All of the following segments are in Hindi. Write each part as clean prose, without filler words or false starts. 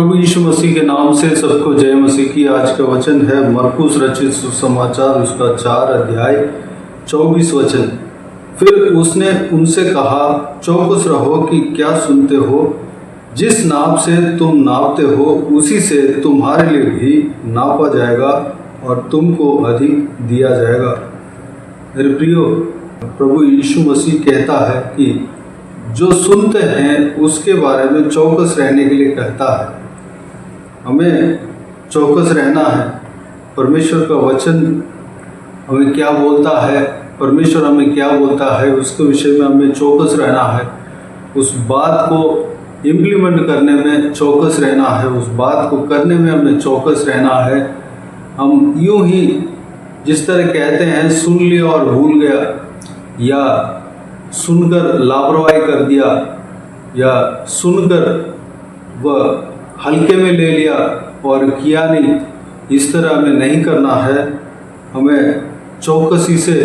प्रभु यीशु मसीह के नाम से सबको जय मसीह की। आज का वचन है मरकुस रचित सुसमाचार उसका 4 अध्याय 24 वचन। फिर उसने उनसे कहा, चौकस रहो कि क्या सुनते हो। जिस नाप से तुम नापते हो उसी से तुम्हारे लिए भी नापा जाएगा और तुमको अधिक दिया जाएगा। मेरे प्रियो, प्रभु यीशु मसीह कहता है कि जो सुनते हैं उसके बारे में चौकस रहने के लिए कहता है। हमें चौकस रहना है। परमेश्वर का वचन हमें क्या बोलता है, परमेश्वर हमें क्या बोलता है, उसके विषय में हमें चौकस रहना है। उस बात को इम्प्लीमेंट करने में चौकस रहना है, उस बात को करने में हमें चौकस रहना है। हम यूं ही जिस तरह कहते हैं सुन लिया और भूल गया, या सुनकर लापरवाही कर दिया, या सुनकर वह हल्के में ले लिया और किया नहीं, इस तरह हमें नहीं करना है। हमें चौकसी से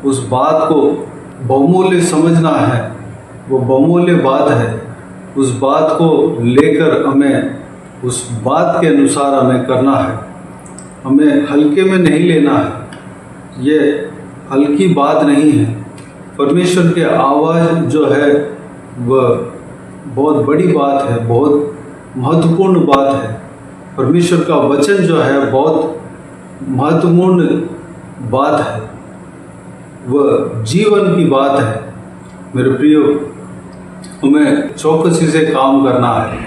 उस बात को बहुमूल्य समझना है। वो बहुमूल्य बात है। उस बात को लेकर हमें उस बात के अनुसार हमें करना है। हमें हल्के में नहीं लेना है। ये हल्की बात नहीं है। परमेश्वर की आवाज़ जो है वह बहुत बड़ी बात है, बहुत महत्वपूर्ण बात है। परमेश्वर का वचन जो है बहुत महत्वपूर्ण बात है, वह जीवन की बात है। मेरे प्रियो, हमें चौकसी से काम करना है।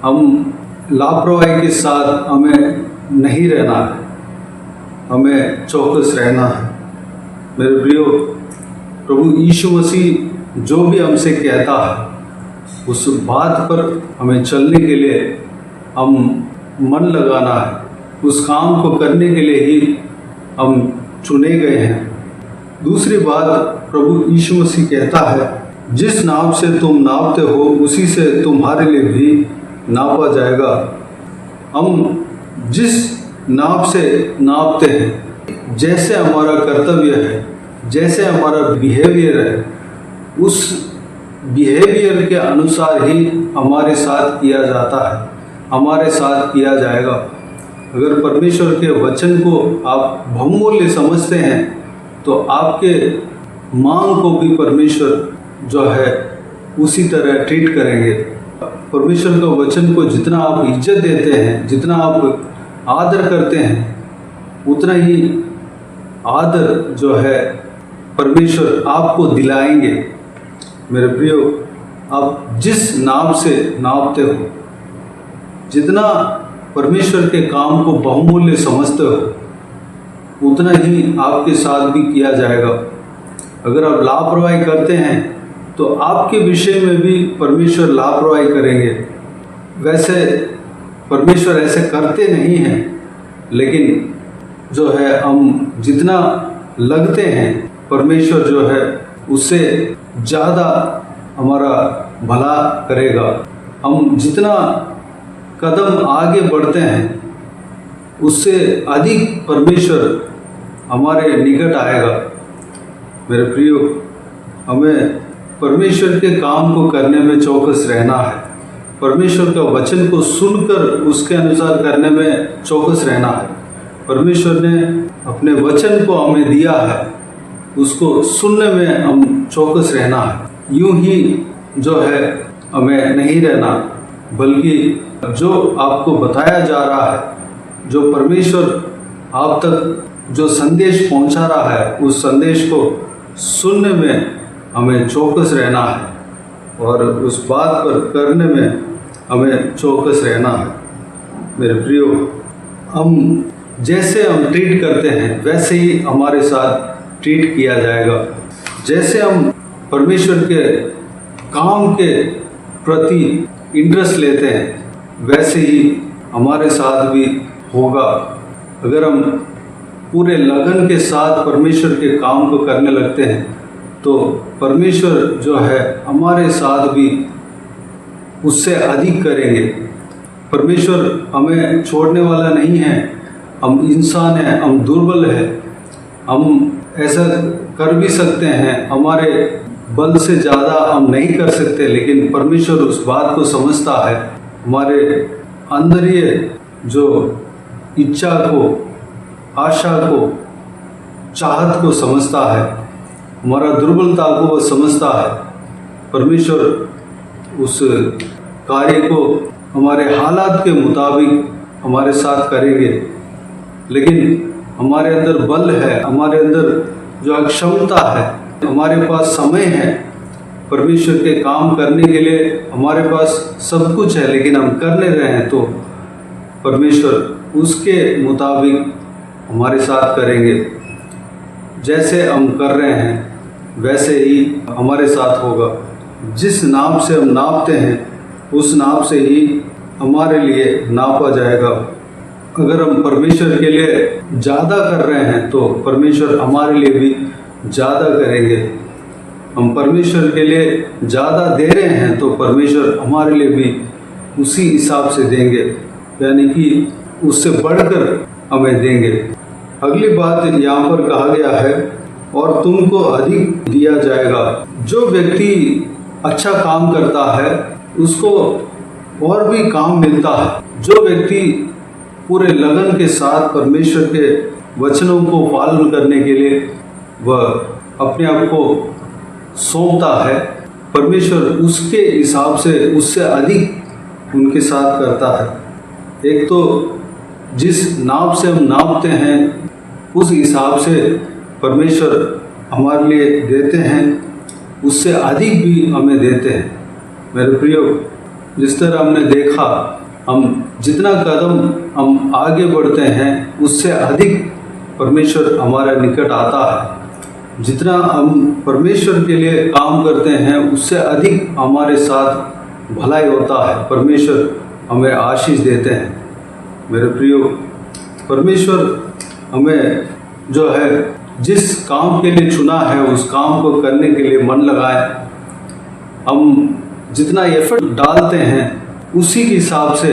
हम लापरवाही के साथ हमें नहीं रहना है, हमें चौकस रहना है। मेरे प्रियो, प्रभु यीशु मसीह जो भी हमसे कहता है उस बात पर हमें चलने के लिए हम मन लगाना है। उस काम को करने के लिए ही हम चुने गए हैं। दूसरी बात, प्रभु यीशु मसीह कहता है, जिस नाप से तुम नापते हो उसी से तुम्हारे लिए भी नापा जाएगा। हम जिस नाप से नापते हैं, जैसे हमारा कर्तव्य है, जैसे हमारा बिहेवियर है, उस बिहेवियर के अनुसार ही हमारे साथ किया जाता है, हमारे साथ किया जाएगा। अगर परमेश्वर के वचन को आप बहुमूल्य समझते हैं तो आपके मांग को भी परमेश्वर जो है उसी तरह ट्रीट करेंगे। परमेश्वर का वचन को जितना आप इज्जत देते हैं, जितना आप आदर करते हैं, उतना ही आदर जो है परमेश्वर आपको दिलाएंगे। मेरे प्रियो, आप जिस नाप से नापते हो, जितना परमेश्वर के काम को बहुमूल्य समझते हो, उतना ही आपके साथ भी किया जाएगा। अगर आप लापरवाही करते हैं तो आपके विषय में भी परमेश्वर लापरवाही करेंगे। वैसे परमेश्वर ऐसे करते नहीं हैं, लेकिन जो है हम जितना लगते हैं परमेश्वर जो है उससे ज़्यादा हमारा भला करेगा। हम जितना कदम आगे बढ़ते हैं उससे अधिक परमेश्वर हमारे निकट आएगा। मेरे प्रियो, हमें परमेश्वर के काम को करने में चौकस रहना है। परमेश्वर का वचन को सुनकर उसके अनुसार करने में चौकस रहना है। परमेश्वर ने अपने वचन को हमें दिया है, उसको सुनने में हम चौकस रहना है। यूं ही जो है हमें नहीं रहना, बल्कि जो आपको बताया जा रहा है, जो परमेश्वर आप तक जो संदेश पहुंचा रहा है, उस संदेश को सुनने में हमें चौकस रहना है और उस बात पर करने में हमें चौकस रहना है। मेरे प्रियो, हम जैसे हम ट्रीट करते हैं वैसे ही हमारे साथ ट्रीट किया जाएगा। जैसे हम परमेश्वर के काम के प्रति इंटरेस्ट लेते हैं वैसे ही हमारे साथ भी होगा। अगर हम पूरे लगन के साथ परमेश्वर के काम को करने लगते हैं तो परमेश्वर जो है हमारे साथ भी उससे अधिक करेंगे। परमेश्वर हमें छोड़ने वाला नहीं है। हम इंसान हैं, हम दुर्बल हैं, हम ऐसा कर भी सकते हैं, हमारे बल से ज़्यादा हम नहीं कर सकते, लेकिन परमेश्वर उस बात को समझता है हमारे अंदर जो इच्छा को, आशा को, चाहत को समझता है, हमारा दुर्बलता को वह समझता है। परमेश्वर उस कार्य को हमारे हालात के मुताबिक हमारे साथ करेंगे, लेकिन हमारे अंदर बल है, हमारे अंदर जो अक्षमता है, हमारे पास समय है परमेश्वर के काम करने के लिए, हमारे पास सब कुछ है, लेकिन हम कर नहीं रहे हैं, तो परमेश्वर उसके मुताबिक हमारे साथ करेंगे। जैसे हम कर रहे हैं वैसे ही हमारे साथ होगा। जिस नाप से हम नापते हैं उस नाप से ही हमारे लिए नापा जाएगा। अगर हम परमेश्वर के लिए ज़्यादा कर रहे हैं तो परमेश्वर हमारे लिए भी ज़्यादा करेंगे। हम परमेश्वर के लिए ज़्यादा दे रहे हैं तो परमेश्वर हमारे लिए भी उसी हिसाब से देंगे, यानी कि उससे बढ़कर हमें देंगे। अगली बात यहाँ पर कहा गया है, और तुमको अधिक दिया जाएगा। जो व्यक्ति अच्छा काम करता है उसको और भी काम मिलता है। जो व्यक्ति पूरे लगन के साथ परमेश्वर के वचनों को पालन करने के लिए वह अपने आप को सौंपता है, परमेश्वर उसके हिसाब से उससे अधिक उनके साथ करता है। एक तो जिस नाप से हम नापते हैं उस हिसाब से परमेश्वर हमारे लिए देते हैं, उससे अधिक भी हमें देते हैं। मेरे प्रियो, जिस तरह हमने देखा, हम जितना कदम हम आगे बढ़ते हैं उससे अधिक परमेश्वर हमारे निकट आता है। जितना हम परमेश्वर के लिए काम करते हैं उससे अधिक हमारे साथ भलाई होता है, परमेश्वर हमें आशीष देते हैं। मेरे प्रियो, परमेश्वर हमें जो है जिस काम के लिए चुना है उस काम को करने के लिए मन लगाए। हम जितना एफर्ट डालते हैं उसी के हिसाब से,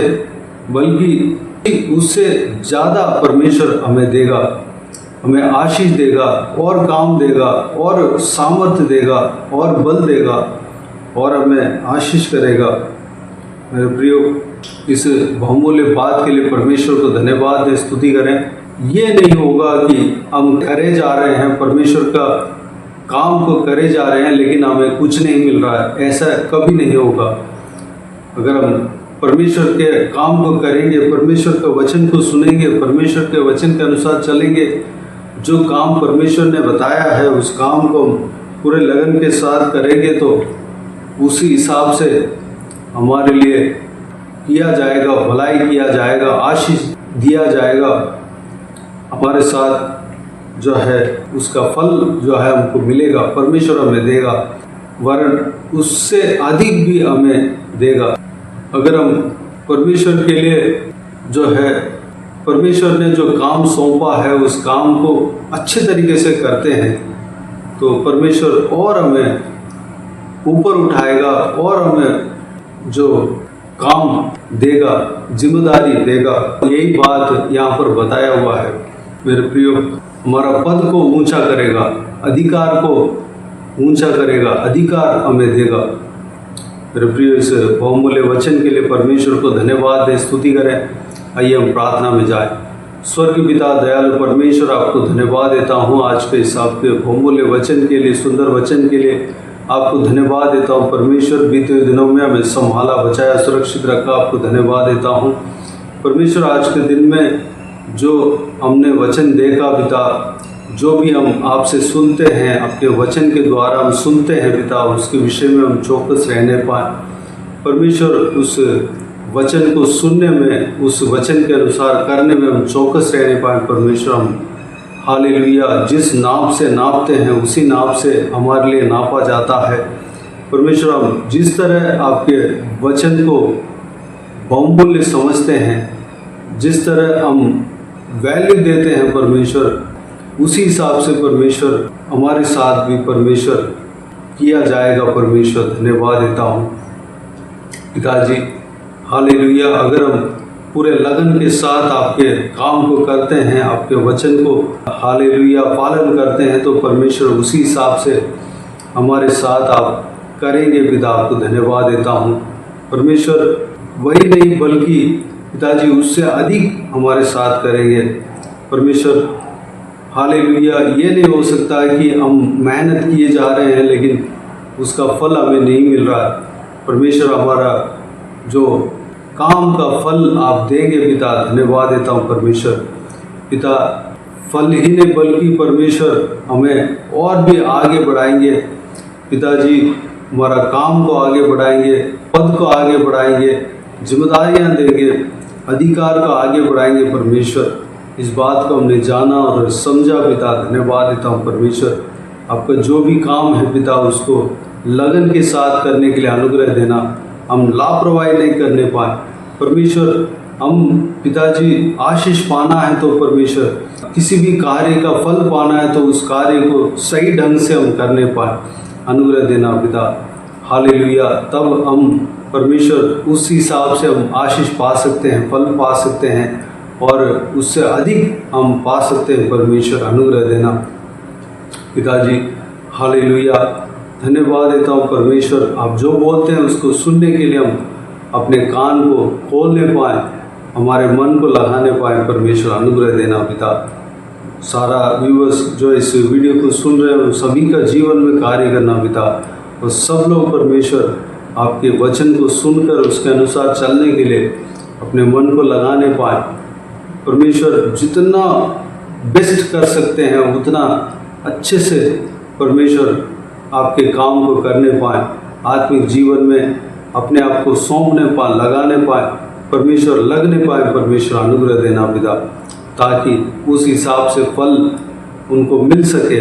बल्कि उससे ज़्यादा परमेश्वर हमें देगा, हमें आशीष देगा, और काम देगा, और सामर्थ्य देगा, और बल देगा, और हमें आशीष करेगा। मेरे प्रियो, इस बहुमूल्य बात के लिए परमेश्वर को धन्यवाद दें, स्तुति करें। ये नहीं होगा कि हम करे जा रहे हैं, परमेश्वर का काम को करे जा रहे हैं, लेकिन हमें कुछ नहीं मिल रहा है। ऐसा कभी नहीं होगा। अगर हम परमेश्वर के काम को करेंगे, परमेश्वर के वचन को सुनेंगे, परमेश्वर के वचन के अनुसार चलेंगे, जो काम परमेश्वर ने बताया है उस काम को पूरे लगन के साथ करेंगे, तो उसी हिसाब से हमारे लिए किया जाएगा, भलाई किया जाएगा, आशीष दिया जाएगा। हमारे साथ जो है उसका फल जो है हमको मिलेगा, परमेश्वर हमें देगा, वरन उससे अधिक भी हमें देगा। अगर हम परमेश्वर के लिए जो है, परमेश्वर ने जो काम सौंपा है उस काम को अच्छे तरीके से करते हैं, तो परमेश्वर और हमें ऊपर उठाएगा और हमें जो काम देगा, जिम्मेदारी देगा। यही बात यहाँ पर बताया हुआ है। मेरे प्रियो, हमारा पद को ऊंचा करेगा, अधिकार को ऊंचा करेगा, अधिकार हमें देगा। मेरे प्रियो, इस बहुमूल्य वचन के लिए परमेश्वर को धन्यवाद दें, स्तुति करें। आइए हम प्रार्थना में जाएं। स्वर्ग पिता दयालु परमेश्वर, आपको धन्यवाद देता हूँ आज के इस आपके बहुमूल्य वचन के लिए, सुंदर वचन के लिए आपको धन्यवाद देता हूँ। परमेश्वर, बीते हुए दिनों में हमें संभाला, बचाया, सुरक्षित रखा, आपको धन्यवाद देता हूँ। परमेश्वर, आज के दिन में जो हमने वचन देखा पिता, जो भी हम आपसे सुनते हैं, आपके वचन के द्वारा हम सुनते हैं पिता, उसके विषय में हम चौकस रहने पाए। परमेश्वर, उस वचन को सुनने में, उस वचन के अनुसार करने में हम चौकस रहने पाए। परमेश्वर, हम हालेलुया, जिस नाप से नापते हैं उसी नाप से हमारे लिए नापा जाता है। परमेश्वर, हम जिस तरह आपके वचन को बहुमूल्य समझते हैं, जिस तरह हम वैल्यू देते हैं परमेश्वर, उसी हिसाब से परमेश्वर हमारे साथ भी परमेश्वर किया जाएगा। परमेश्वर, धन्यवाद देता हूँ पिताजी। हालेलुया, अगर हम पूरे लगन के साथ आपके काम को करते हैं, आपके वचन को हालेलुया पालन करते हैं, तो परमेश्वर उसी हिसाब से हमारे साथ आप करेंगे पिता। आपको धन्यवाद देता हूँ। परमेश्वर, वही नहीं बल्कि पिताजी उससे अधिक हमारे साथ करेंगे। परमेश्वर हालेलुया। ये नहीं हो सकता है कि हम मेहनत किए जा रहे हैं लेकिन उसका फल हमें नहीं मिल रहा है। परमेश्वर हमारा जो काम का फल आप देंगे पिता, धन्यवाद देता हूँ परमेश्वर। पिता फल ही नहीं बल्कि परमेश्वर हमें और भी आगे बढ़ाएंगे। पिताजी हमारा काम को आगे बढ़ाएंगे, पद को आगे बढ़ाएंगे, जिम्मेदारियां देंगे, अधिकार को आगे बढ़ाएंगे। परमेश्वर इस बात को हमने जाना और समझा पिता, धन्यवाद देता हूँ परमेश्वर। आपका जो भी काम है पिता उसको लगन के साथ करने के लिए अनुग्रह देना, हम लापरवाही नहीं करने पाए परमेश्वर। हम पिताजी आशीष पाना है तो परमेश्वर किसी भी कार्य का फल पाना है तो उस कार्य को सही ढंग से हम करने पाए, अनुग्रह देना पिता। हालेलुया। तब हम परमेश्वर उस हिसाब से हम आशीष पा सकते हैं, फल पा सकते हैं और उससे अधिक हम पा सकते हैं। परमेश्वर अनुग्रह देना पिताजी। हालेलुया। धन्यवाद देता हूँ परमेश्वर। आप जो बोलते हैं उसको सुनने के लिए हम अपने कान को खोलने पाए, हमारे मन को लगाने पाए। परमेश्वर अनुग्रह देना पिता। सारा व्यूअर्स जो इस वीडियो को सुन रहे हैं सभी का जीवन में कार्य करना पिता, और सब लोग परमेश्वर आपके वचन को सुनकर उसके अनुसार चलने के लिए अपने मन को लगाने पाए। परमेश्वर जितना बेस्ट कर सकते हैं उतना अच्छे से परमेश्वर आपके काम को करने पाए, आत्मिक जीवन में अपने आप को सौंपने पाए, लगाने पाए, परमेश्वर लगने पाए। परमेश्वर अनुग्रह देना पिता, ताकि उस हिसाब से फल उनको मिल सके,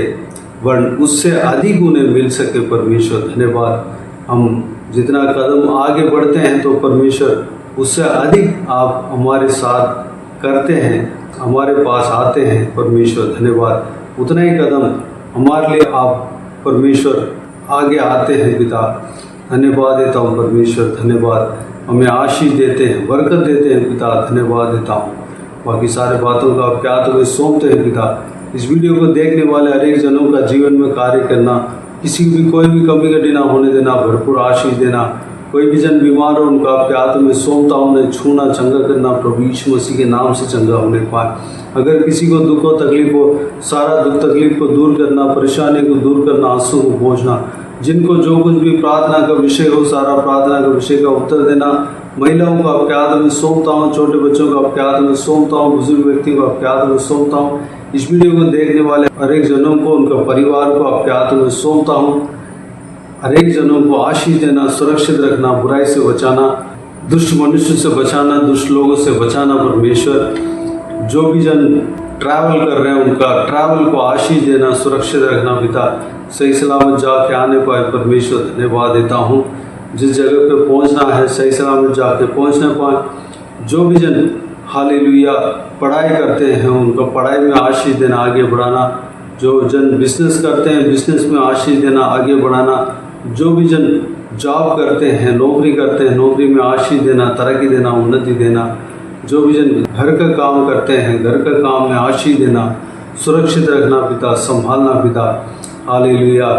वरन उससे अधिक उन्हें मिल सके। परमेश्वर धन्यवाद। हम जितना कदम आगे बढ़ते हैं तो परमेश्वर उससे अधिक आप हमारे साथ करते हैं, हमारे पास आते हैं। परमेश्वर धन्यवाद। उतना ही कदम हमारे लिए आप परमेश्वर आगे आते हैं पिता, धन्यवाद देता हूँ परमेश्वर। धन्यवाद। हमें आशीष देते हैं, बरकत देते हैं पिता, धन्यवाद देता हूँ। बाकी सारे बातों का आप क्या तुम्हें सौंपते हैं पिता। इस वीडियो को देखने वाले हर एक जनों का जीवन में कार्य करना, किसी भी कोई भी कमी घटी ना होने देना, भरपूर आशीष देना। कोई भी जन बीमार हो उनको आपके हाथ में सौंपता हूँ, उन्हें छूना, चंगा करना प्रभु यीशु मसीह के नाम से चंगा होने पाए। अगर किसी को दुख हो, तकलीफ हो, सारा दुख तकलीफ को दूर करना, परेशानी को दूर करना, आंसू को पहुँचना। जिनको जो कुछ भी प्रार्थना का विषय हो, सारा प्रार्थना का विषय का उत्तर देना। महिलाओं को आपके हाथ में सौंपता हूँ, छोटे बच्चों को आपके हाथ में सौंपता हूँ, बुजुर्ग व्यक्ति को आपके हाथ में सौंपता हूँ। इस वीडियो को देखने वाले हर एक जनों को, उनका परिवार को आपके हाथ में सौंपता हूँ। हर एक जनों को आशीष देना, सुरक्षित रखना, बुराई से बचाना, दुष्ट मनुष्य से बचाना, दुष्ट लोगों से बचाना। परमेश्वर जो भी जन ट्रैवल कर रहे हैं उनका ट्रैवल को आशीष देना, सुरक्षित रखना पिता, सही सलामत जाके आने पाए। परमेश्वर धन्यवाद देता हूँ। जिस जगह पे पहुँचना है सही सलामत जाके पहुँचने पाए। जो भी जन हालेलुया पढ़ाई करते हैं उनका पढ़ाई में आशीष देना, आगे बढ़ाना। जो जन बिजनेस करते हैं बिजनेस में आशीष देना, आगे बढ़ाना। जो भी जन जॉब करते हैं, नौकरी करते हैं, नौकरी में आशीष देना, तरक्की देना, उन्नति देना। जो भी जन घर का काम करते हैं घर का काम में आशीष देना, सुरक्षित रखना पिता, संभालना पिता। हालेलुया।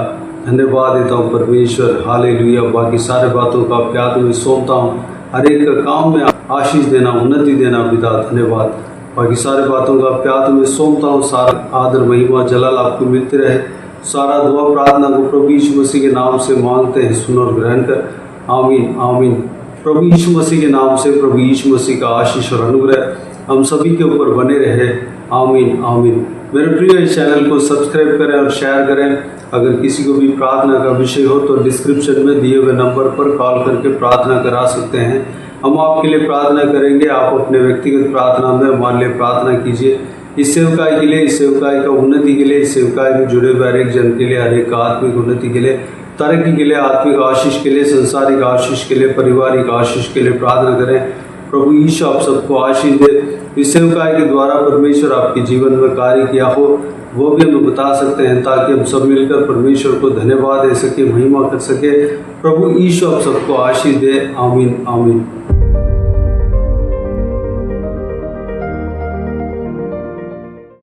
धन्यवाद देता हूँ परमेश्वर। हालेलुया। बाकी सारे बातों का आपके हाथ में सौंपता हूँ। हर एक का काम में आशीष देना, उन्नति देना पिता, धन्यवाद। बाकी सारे बातों का आपके हाथ में सौंपता हूँ। सारा आदर महिमा जलाल आपको मिलते रहे। सारा दुआ प्रार्थना को प्रभु यीशु मसीह के नाम से मांगते हैं, सुन और ग्रहण कर। आमीन आमीन। प्रभु यीशु मसीह के नाम से प्रभु यीशु मसीह का आशीष और अनुग्रह हम सभी के ऊपर बने रहे। आमीन आमीन। मेरे प्रिय इस चैनल को सब्सक्राइब करें और शेयर करें। अगर किसी को भी प्रार्थना का विषय हो तो डिस्क्रिप्शन में दिए हुए नंबर पर कॉल करके प्रार्थना करा सकते हैं। हम आपके लिए प्रार्थना करेंगे। आप अपने व्यक्तिगत प्रार्थना में हमारे लिए प्रार्थना कीजिए। इस सेवकाई के लिए, इस सेवकाई का उन्नति के लिए, इस सेवकाई में जुड़े हुए हर एक जन के लिए, हर एक आत्मिक उन्नति के लिए, तरक्की के लिए, आत्मिक आशीष के लिए, संसारिक आशीष के लिए, पारिवारिक आशीष के लिए प्रार्थना करें। प्रभु यीशु आप सबको आशीष दे। इस सेवकाई के द्वारा परमेश्वर आपके जीवन में कार्य किया हो वो भी हम बता सकते हैं, ताकि हम सब मिलकर परमेश्वर को धन्यवाद दे सके, महिमा कर सके। प्रभु यीशु आप सबको आशीष दे। आमीन आमीन।